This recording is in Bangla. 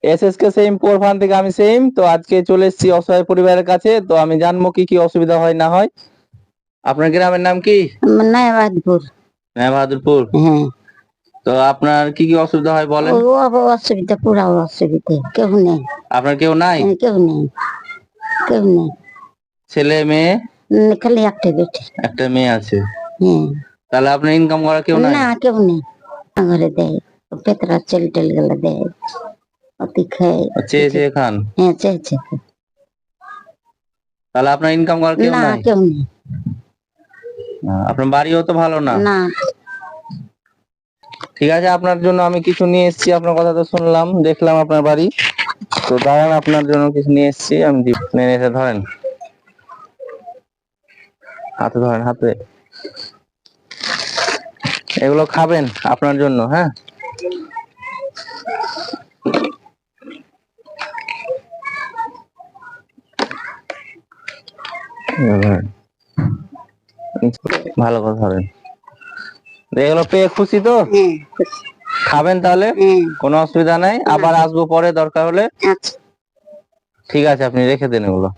এসএসকে সেম পোরফান থেকে আমি সেম। তো আজকে চলে এসেছি অসহায় পরিবারের কাছে, তো আমি জানবো কি কি অসুবিধা হয় না হয়। আপনার গ্রামের নাম কি? নয়াবাদপুর। নয়াবাহাদুরপুর। হ্যাঁ। তো আপনার কি কি অসুবিধা হয় বলেন? অসুবিধা, পুরা অসুবিধা, কেউ নেই। আপনার কেউ নাই? কেউ নেই, কেউ নেই। ছেলে মেয়ে? খালি একটা বেটি। একটা মেয়ে আছে। হ্যাঁ। তাহলে আপনার ইনকাম করা কেউ নাই? না, কেউ নেই। ঘরে দেয়, পেতরা চেল টেল গেলে দেয়, অতি খায়। চেয়ে চেয়ে খান? হ্যাঁ, চেয়েছে। তাহলে আপনার ইনকাম করার কেউ না, নাই? কেউ নেই। আপনার বাড়িও তো ভালো না। না। ঠিক আছে, আপনার জন্য আমি কিছু নিয়ে এসেছি। আপনার কথা তো শুনলাম, দেখলাম আপনার বাড়ি। তো দাঁড়ান, আপনার জন্য কিছু নিয়ে এসেছি আমি। এসে ধরেন, হাতে ধরেন, হাতে। এগুলো খাবেন আপনার জন্য, হ্যাঁ? ভালো কথা হবেন। এগুলো পেয়ে খুশি তো? খাবেন তাহলে, কোনো অসুবিধা নাই। আবার আসবো পরে দরকার হলে। ঠিক আছে, আপনি রেখে দেন এগুলো।